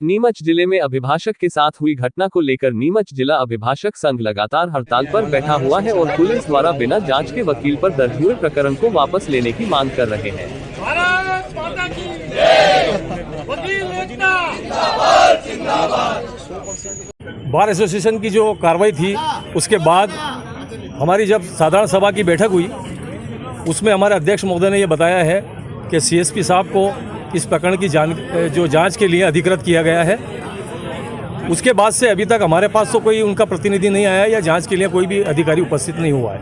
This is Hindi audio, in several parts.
नीमच जिले में अभिभाषक के साथ हुई घटना को लेकर नीमच जिला अभिभाषक संघ लगातार हड़ताल पर बैठा हुआ है और पुलिस द्वारा बिना जांच के वकील पर दर्ज हुए प्रकरण को वापस लेने की मांग कर रहे हैं। भारत माता की जय। वकील एकता जिंदाबाद। बार एसोसिएशन की जो कार्रवाई थी उसके बाद हमारी जब साधारण सभा की बैठक हुई उसमें हमारे अध्यक्ष महोदय ने ये बताया है कि सीएसपी साहब को इस प्रकरण की जांच के लिए अधिकृत किया गया है। उसके बाद से अभी तक हमारे पास तो कोई उनका प्रतिनिधि नहीं आया या जांच के लिए कोई भी अधिकारी उपस्थित नहीं हुआ है।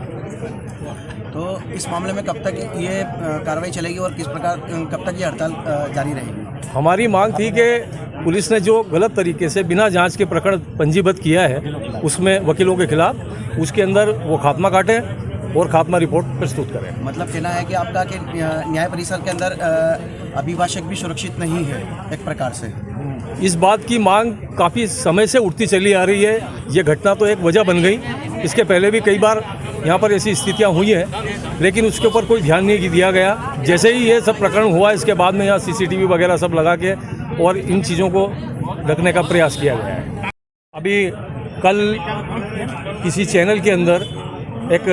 तो इस मामले में कब तक ये कार्रवाई चलेगी और किस प्रकार कब तक ये हड़ताल जारी रहेगी? हमारी मांग थी कि पुलिस ने जो गलत तरीके से बिना जांच के प्रकरण पंजीबद्ध किया है उसमें वकीलों के खिलाफ उसके अंदर वो खात्मा काटे और खात्मा रिपोर्ट प्रस्तुत करें। मतलब कहना है कि आपका कि न्याय परिसर के अंदर अभिभाषक भी सुरक्षित नहीं है एक प्रकार से। इस बात की मांग काफ़ी समय से उठती चली आ रही है। ये घटना तो एक वजह बन गई, इसके पहले भी कई बार यहाँ पर ऐसी स्थितियाँ हुई हैं लेकिन उसके ऊपर कोई ध्यान नहीं दिया गया। जैसे ही ये सब प्रकरण हुआ इसके बाद में यहाँ सीसीटीवी वगैरह सब लगा के और इन चीज़ों को रखने का प्रयास किया गया है। अभी कल किसी चैनल के अंदर एक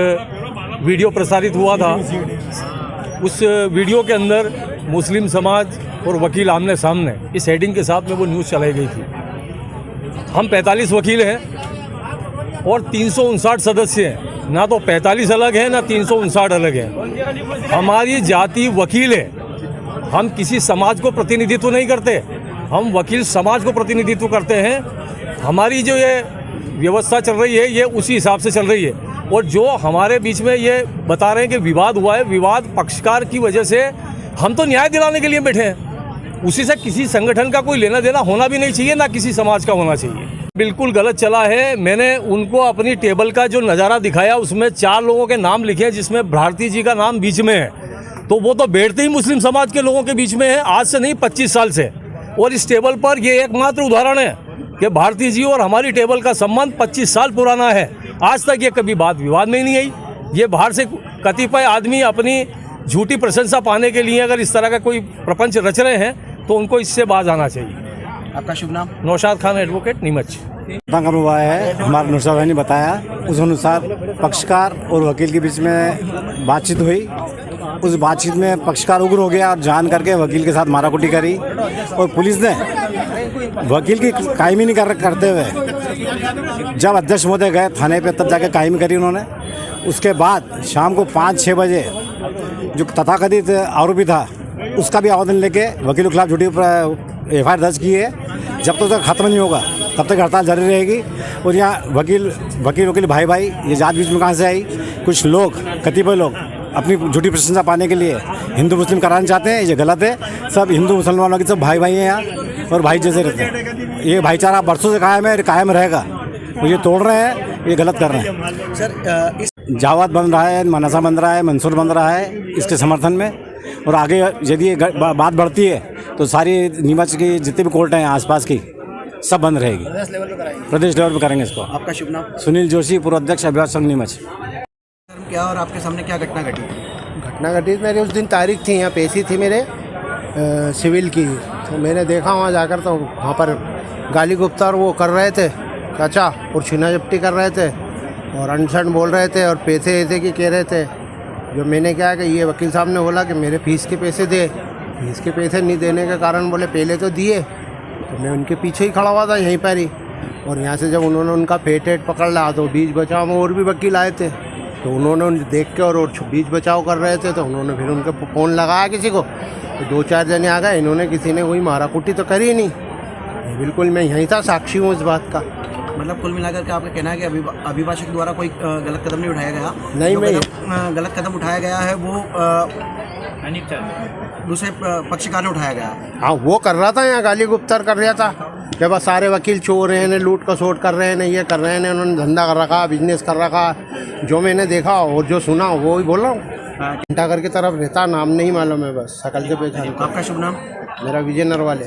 वीडियो प्रसारित हुआ था। उस वीडियो के अंदर मुस्लिम समाज और वकील आमने सामने इस हेडिंग के साथ में वो न्यूज़ चलाई गई थी। हम 45 वकील हैं और 359 सदस्य हैं, ना तो 45 अलग हैं ना 359 अलग हैं। हमारी जाति वकील है, हम किसी समाज को प्रतिनिधित्व नहीं करते, हम वकील समाज को प्रतिनिधित्व करते हैं। हमारी जो ये व्यवस्था चल रही है ये उसी हिसाब से चल रही है। और जो हमारे बीच में ये बता रहे हैं कि विवाद हुआ है, विवाद पक्षकार की वजह से, हम तो न्याय दिलाने के लिए बैठे हैं। उसी से किसी संगठन का कोई लेना देना होना भी नहीं चाहिए, ना किसी समाज का होना चाहिए। बिल्कुल गलत चला है। मैंने उनको अपनी टेबल का जो नज़ारा दिखाया उसमें 4 लोगों के नाम लिखे हैं जिसमें भारती जी का नाम बीच में है, तो वो तो बैठते ही मुस्लिम समाज के लोगों के बीच में है, आज से नहीं 25 साल से। और इस टेबल पर ये एकमात्र उदाहरण है कि भारती जी और हमारी टेबल का संबंध 25 साल पुराना है। आज तक ये कभी बात विवाद में नहीं आई। ये बाहर से कतिपय आदमी अपनी झूठी प्रशंसा पाने के लिए अगर इस तरह का कोई प्रपंच रच रहे हैं तो उनको इससे बाज आना चाहिए। आपका शुभ नाम? नौशाद खान, एडवोकेट, नीमच। कम हुआ है, हमारे नौशाद भाई ने बताया, उस अनुसार पक्षकार और वकील के बीच में बातचीत हुई। उस बातचीत में पक्षकार उग्र हो गया और जान करके वकील के साथ माराकुटी करी और पुलिस ने वकील की कायमी नहीं करते हुए जब अध्यक्ष महोदय गए थाने पे तब जाके कायमी करी उन्होंने। उसके बाद शाम को 5-6 बजे जो तथाकथित आरोपी था उसका भी आवेदन लेके वकीलों के खिलाफ झूठी FIR दर्ज की है। जब तक खत्म नहीं होगा तब तक हड़ताल जारी रहेगी। और यहाँ वकील भाई ये जात बीच में कहाँ से आई? कुछ लोग, कतिपय लोग अपनी झूठी प्रशंसा पाने के लिए हिंदू मुस्लिम कराना चाहते हैं। ये गलत है। सब हिंदू मुसलमानों के सब भाई हैं यहाँ और भाई जैसे रहते हैं। ये भाईचारा बरसों से कायम रहेगा। वो ये तोड़ रहे हैं, ये गलत कर रहे हैं। सर इस जावाद बन रहा है, मनसा बन रहा है, मंसूर बन रहा है इसके समर्थन में। और आगे यदि ये बात बढ़ती है तो सारी नीमच की जितनी भी कोर्ट हैं आसपास की सब बंद रहेगी। प्रदेश लेवल पर करेंगे इसको। आपका शुभ नाम? सुनील जोशी, पूर्व अध्यक्ष अभिभाषक संघ नीमच। क्या और आपके सामने क्या घटना घटी? घटना घटी मेरे उस दिन तारीख थी, यहाँ पेशी थी मेरे सिविल की। तो मैंने देखा वहाँ जाकर तो वहाँ पर गाली गुप्तार वो कर रहे थे चाचा और छीना झपटी कर रहे थे और अनशन बोल रहे थे और पैसे ऐसे की कह रहे थे। जो मैंने क्या कि ये वकील साहब ने बोला कि मेरे फीस के पैसे दे। फीस के पैसे नहीं देने के कारण बोले पहले तो दिए, तो मैं उनके पीछे ही खड़ा हुआ था यहीं पर ही। और यहाँ से जब उन्होंने उनका फेट पकड़ लिया तो बीच बचाव में और भी वकील आए थे, तो उन्होंने देख के और बीच बचाव कर रहे थे तो उन्होंने फिर उनके फ़ोन लगाया किसी को, तो 2-4 जने आ गए। इन्होंने किसी ने कोई माराकुटी तो करी नहीं। बिल्कुल मैं यहीं था, साक्षी हूँ इस बात का। मतलब कुल मिलाकर के आपका कहना है कि अभिभाषक द्वारा कोई गलत कदम नहीं उठाया गया? नहीं, मैं गलत कदम उठाया गया है वो दूसरे पक्षकार ने उठाया गया। हाँ, वो कर रहा था यहाँ गाली गुप्तार कर रहा था कि बस सारे वकील चोर हैं, ने लूट कसोट कर रहे हैं, ये कर रहे हैं, उन्होंने धंधा कर रखा, बिजनेस कर रखा। जो मैंने देखा और जो सुना वो ही बोल रहा हूँ। घंटाघर की तरफ रहता, नाम नहीं मालूम है, बस शकल से पहचान। आपका शुभ नाम? मेरा विजय नरवाले।